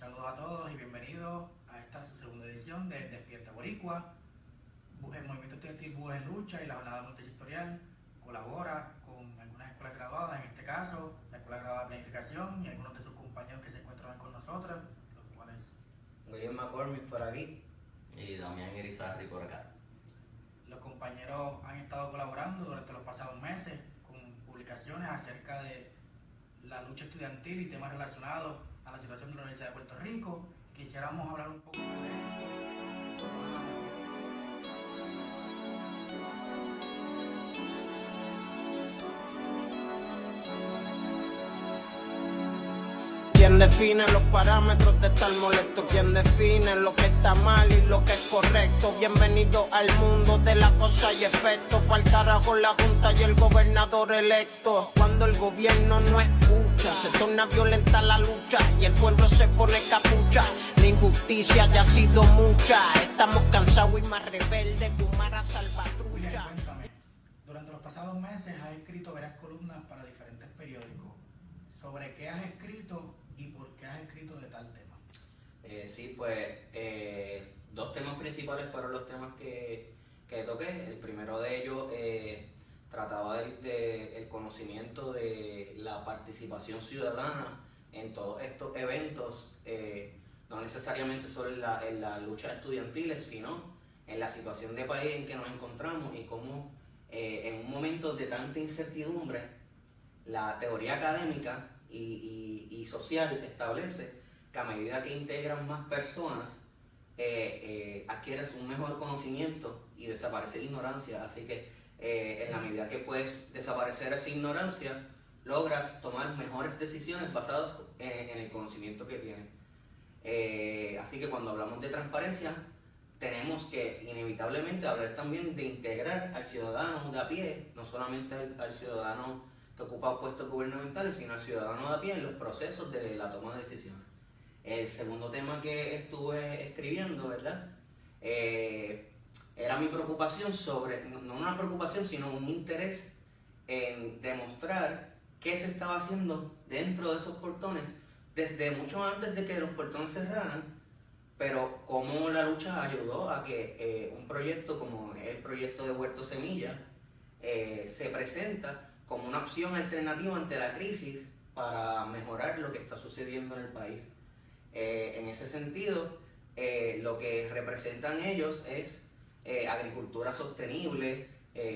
Saludos a todos y bienvenidos a esta segunda edición de Despierta Boricua. El Movimiento Estudiantil Búhos en Lucha y la Jornada Multisectorial colabora con algunas escuelas graduadas, en este caso la Escuela Graduada de Planificación y algunos de sus compañeros que se encuentran con nosotros, los cuales William McCormick por aquí y Damián Irizarry por acá. los compañeros han estado colaborando durante los pasados meses con publicaciones acerca de la lucha estudiantil y temas relacionados a la situación de la Universidad de Puerto Rico. Quisiéramos hablar un poco sobre esto. ¿Quién define los parámetros de estar molesto? ¿Quién define lo que está mal y lo que es correcto? Bienvenido al mundo de la cosa y efecto. Pa'l carajo la junta y el gobernador electo. Cuando el gobierno no escucha, se torna violenta la lucha y el pueblo se pone capucha. La injusticia ya ha sido mucha. Estamos cansados y más rebeldes que un mar a salvatrucha. Cuéntame, durante los pasados meses has escrito varias columnas para diferentes periódicos. ¿Sobre qué has escrito y por qué has escrito de tal tema? Sí, pues dos temas principales fueron los temas que toqué. El primero de ellos trataba del conocimiento de la participación ciudadana en todos estos eventos, no necesariamente solo en la lucha estudiantil, sino en la situación de país en que nos encontramos y cómo en un momento de tanta incertidumbre la teoría académica y social establece que a medida que integran más personas adquieres un mejor conocimiento y desaparece la ignorancia. Así que en la medida que puedes desaparecer esa ignorancia, logras tomar mejores decisiones basadas en el conocimiento que tienes. Así que cuando hablamos de transparencia, tenemos que inevitablemente hablar también de integrar al ciudadano de a pie, no solamente al ciudadano que ocupa puestos gubernamentales, sino al ciudadano de a pie en los procesos de la toma de decisiones. El segundo tema que estuve escribiendo, ¿verdad? Era mi preocupación sobre, no una preocupación, sino un interés en demostrar qué se estaba haciendo dentro de esos portones desde mucho antes de que los portones cerraran, pero cómo la lucha ayudó a que un proyecto como el proyecto de Huerto Semilla se presenta como una opción alternativa ante la crisis para mejorar lo que está sucediendo en el país. En ese sentido, lo que representan ellos es agricultura sostenible,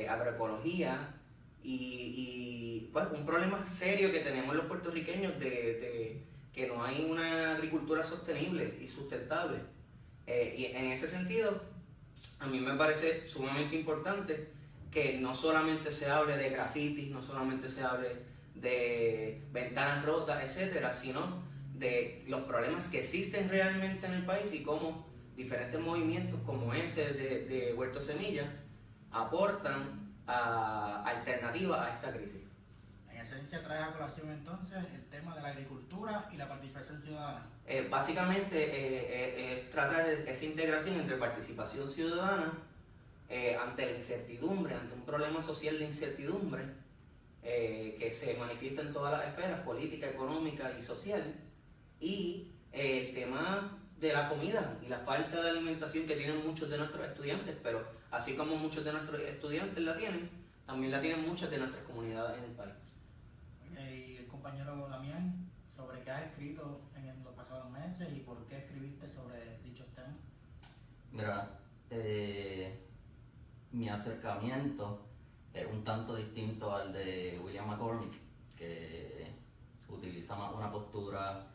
agroecología y pues, un problema serio que tenemos los puertorriqueños de que no hay una agricultura sostenible y sustentable. Y en ese sentido, a mí me parece sumamente importante que no solamente se hable de grafitis, no solamente se hable de ventanas rotas, etcétera, sino de los problemas que existen realmente en el país y cómo diferentes movimientos como ese de Huerto Semilla aportan alternativas a esta crisis. En esencia traes a colación entonces el tema de la agricultura y la participación ciudadana. Básicamente es tratar esa integración entre participación ciudadana ante la incertidumbre, ante un problema social de incertidumbre que se manifiesta en todas las esferas, política, económica y social, y el tema de la comida y la falta de alimentación que tienen muchos de nuestros estudiantes, pero así como muchos de nuestros estudiantes la tienen, también la tienen muchas de nuestras comunidades en el país. Y el compañero Damián, ¿sobre qué has escrito en los pasados meses y por qué escribiste sobre dichos temas? Mira, mi acercamiento es un tanto distinto al de William McCormick, que utiliza más una postura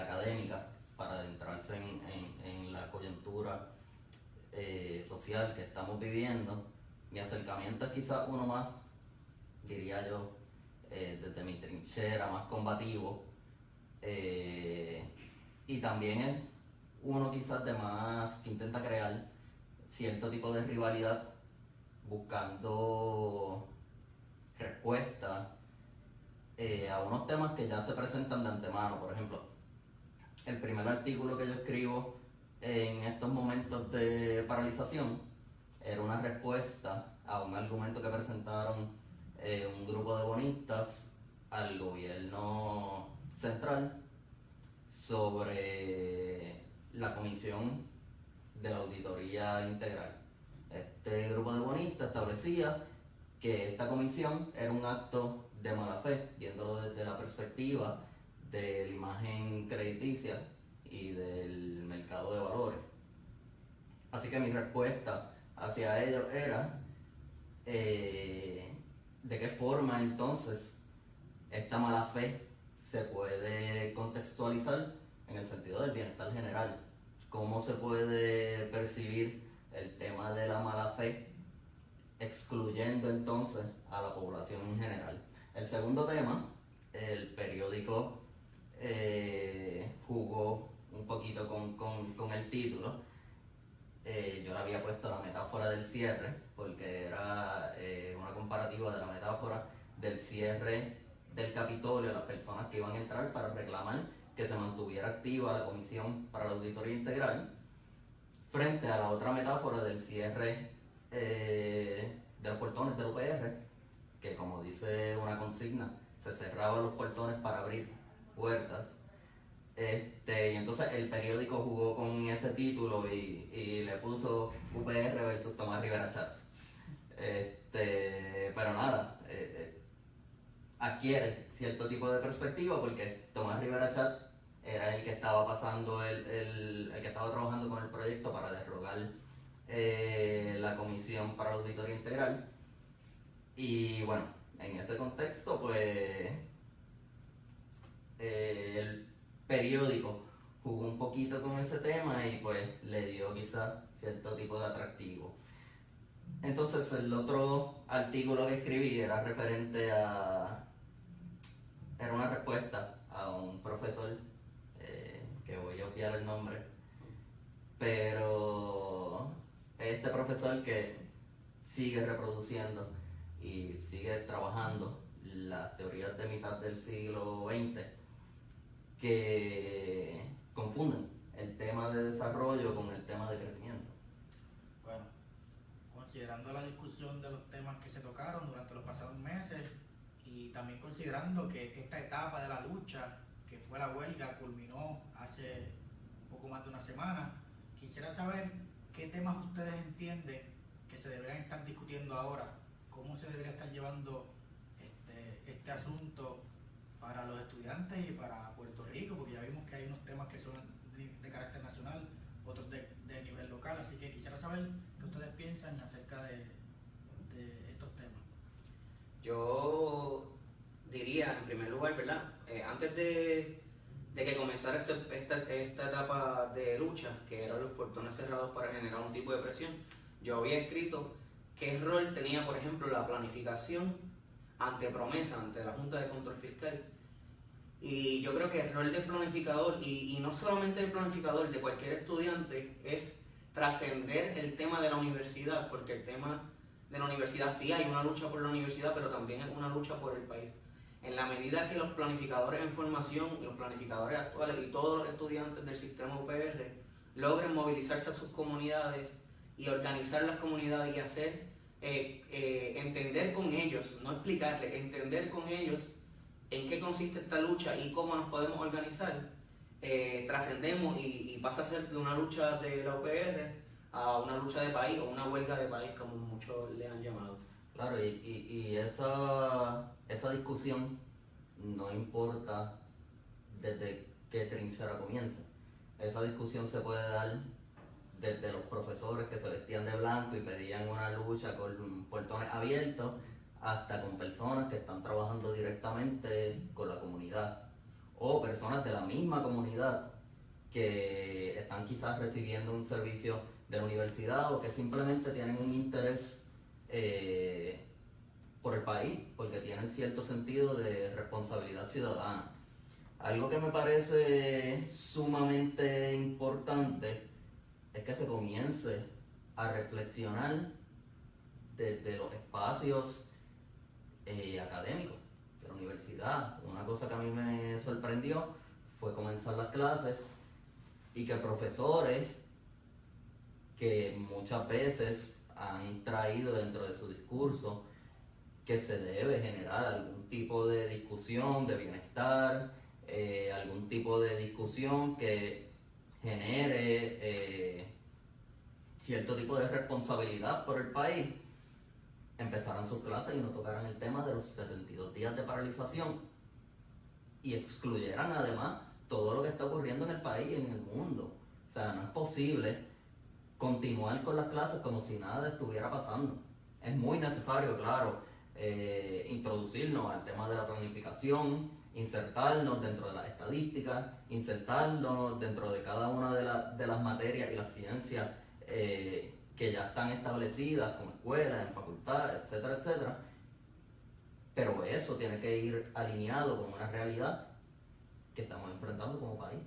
académica para adentrarse en la coyuntura social que estamos viviendo. Mi acercamiento es quizás uno más, diría yo, desde mi trinchera, más combativo, y también es uno quizás de más que intenta crear cierto tipo de rivalidad buscando respuestas a unos temas que ya se presentan de antemano. Por ejemplo, el primer artículo que yo escribo en estos momentos de paralización era una respuesta a un argumento que presentaron un grupo de bonistas al gobierno central sobre la comisión de la auditoría integral. Este grupo de bonistas establecía que esta comisión era un acto de mala fe, viéndolo desde la perspectiva de la imagen crediticia y del mercado de valores. Así que mi respuesta hacia ellos era de qué forma entonces esta mala fe se puede contextualizar en el sentido del bienestar general. Cómo se puede percibir el tema de la mala fe excluyendo entonces a la población en general. El segundo tema, el periódico jugó un poquito con el título. Yo le había puesto la metáfora del cierre, porque era una comparativa de la metáfora del cierre del Capitolio a las personas que iban a entrar para reclamar que se mantuviera activa la Comisión para la Auditoría Integral, frente a la otra metáfora del cierre de los portones del UPR, que como dice una consigna, se cerraban los portones para abrir puertas. Y entonces el periódico jugó con ese título y le puso UPR versus Tomás Rivera Chat. Pero nada, adquiere cierto tipo de perspectiva porque Tomás Rivera Chat era el que estaba pasando, el que estaba trabajando con el proyecto para derrogar la Comisión para la Auditoría Integral. Y bueno, en ese contexto, pues el periódico jugó un poquito con ese tema y pues le dio quizás cierto tipo de atractivo. Entonces el otro artículo que escribí era referente a... era una respuesta a un profesor, que voy a obviar el nombre, pero este profesor que sigue reproduciendo y sigue trabajando las teorías de mitad del siglo XX que confunden el tema de desarrollo con el tema de crecimiento. Bueno, considerando la discusión de los temas que se tocaron durante los pasados meses y también considerando que esta etapa de la lucha, que fue la huelga, culminó hace poco más de una semana, quisiera saber qué temas ustedes entienden que se deberían estar discutiendo ahora, cómo se debería estar llevando este asunto para los estudiantes y para Puerto Rico, porque ya vimos que hay unos temas que son de carácter nacional, otros de nivel local, así que quisiera saber qué ustedes piensan acerca de estos temas. Yo diría, en primer lugar, ¿verdad? Antes de que comenzara esta etapa de lucha, que eran los portones cerrados para generar un tipo de presión, yo había escrito qué rol tenía, por ejemplo, la planificación ante promesa, ante la Junta de Control Fiscal. Y yo creo que el rol del planificador, y no solamente del planificador, de cualquier estudiante, es trascender el tema de la universidad, porque el tema de la universidad, sí hay una lucha por la universidad, pero también es una lucha por el país. En la medida que los planificadores en formación, los planificadores actuales y todos los estudiantes del sistema UPR logren movilizarse a sus comunidades y organizar las comunidades y hacer, entender con ellos, no explicarles, entender con ellos en qué consiste esta lucha y cómo nos podemos organizar, trascendemos y pasa a ser de una lucha de la UPR a una lucha de país o una huelga de país, como muchos le han llamado. Claro, y esa discusión no importa desde qué trinchera comienza. Esa discusión se puede dar desde los profesores que se vestían de blanco y pedían una lucha con portones abiertos, hasta con personas que están trabajando directamente con la comunidad, o personas de la misma comunidad que están quizás recibiendo un servicio de la universidad o que simplemente tienen un interés por el país, porque tienen cierto sentido de responsabilidad ciudadana. Algo que me parece sumamente importante es que se comience a reflexionar desde los espacios académicos de la universidad. Una cosa que a mí me sorprendió fue comenzar las clases y que profesores que muchas veces han traído dentro de su discurso que se debe generar algún tipo de discusión de bienestar, algún tipo de discusión que genere cierto tipo de responsabilidad por el país, empezaran sus clases y no tocaran el tema de los 72 días de paralización y excluyeran además todo lo que está ocurriendo en el país y en el mundo. O sea, no es posible continuar con las clases como si nada estuviera pasando. Es muy necesario, claro, introducirnos al tema de la planificación, insertarnos dentro de las estadísticas, insertarnos dentro de cada una de las materias y las ciencias que ya están establecidas como escuelas, en facultades, etcétera, etcétera. Pero eso tiene que ir alineado con una realidad que estamos enfrentando como país.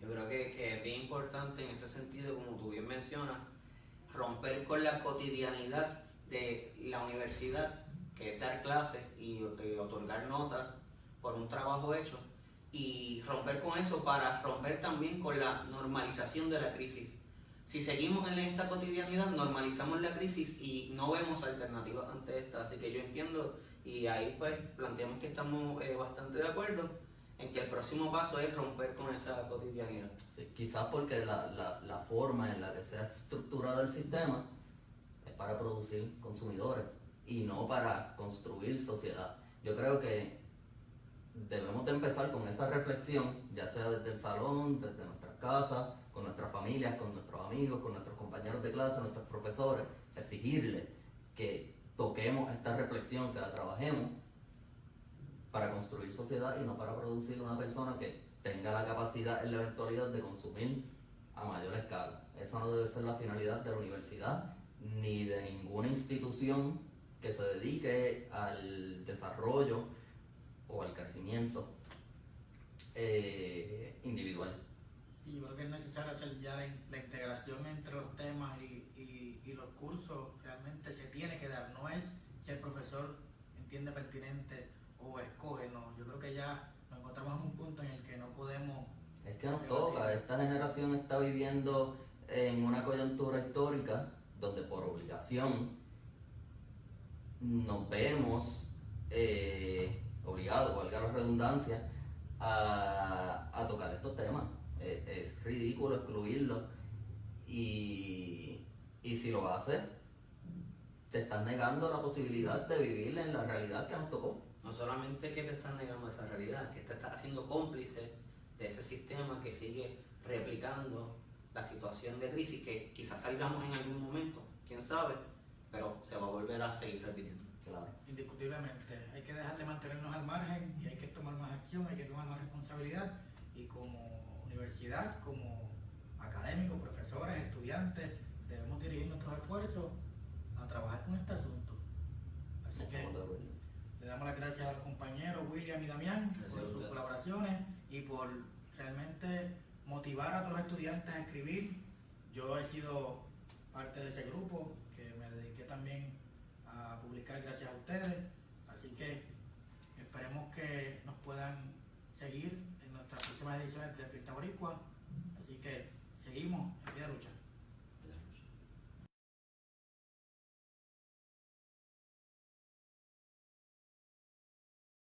Yo creo que es bien importante en ese sentido, como tú bien mencionas, romper con la cotidianidad de la universidad, que es dar clases y otorgar notas por un trabajo hecho, y romper con eso para romper también con la normalización de la crisis. Si seguimos en esta cotidianidad, normalizamos la crisis y no vemos alternativas ante esta. Así que yo entiendo, y ahí pues planteamos que estamos bastante de acuerdo en que el próximo paso es romper con esa cotidianidad. Sí, quizás porque la forma en la que se ha estructurado el sistema es para producir consumidores y no para construir sociedad. Yo creo que debemos de empezar con esa reflexión, ya sea desde el salón, desde nuestras casas, con nuestras familias, con nuestros amigos, con nuestros compañeros de clase, nuestros profesores, exigirles que toquemos esta reflexión, que la trabajemos para construir sociedad y no para producir una persona que tenga la capacidad en la eventualidad de consumir a mayor escala. Esa no debe ser la finalidad de la universidad ni de ninguna institución que se dedique al desarrollo o al crecimiento individual. Y yo creo que es necesario hacer ya la integración entre los temas y los cursos. Realmente se tiene que dar, no es si el profesor entiende pertinente o escoge, no. Yo creo que ya nos encontramos en un punto en el que no podemos... Es que nos toca, esta generación está viviendo en una coyuntura histórica donde por obligación nos vemos obligados, valga la redundancia, a tocar estos temas. Es ridículo excluirlos y si lo haces, te estás negando la posibilidad de vivir en la realidad que nos tocó. No solamente que te estás negando esa realidad, que te estás haciendo cómplice de ese sistema que sigue replicando la situación de crisis, que quizás salgamos en algún momento, quién sabe, pero se va a volver a seguir repitiendo. Claro. Indiscutiblemente, hay que dejar de mantenernos al margen y hay que tomar más acción, hay que tomar más responsabilidad, y como universidad, como académicos, profesores, estudiantes, debemos dirigir nuestros esfuerzos a trabajar con este asunto. Así que le damos las gracias a los compañeros William y Damián por sus colaboraciones y por realmente motivar a todos los estudiantes a escribir. Yo he sido parte de ese grupo que me dediqué también a publicar gracias a ustedes, así que esperemos que nos puedan seguir en nuestras próximas ediciones de Despierta Boricua, así que seguimos en pie de lucha.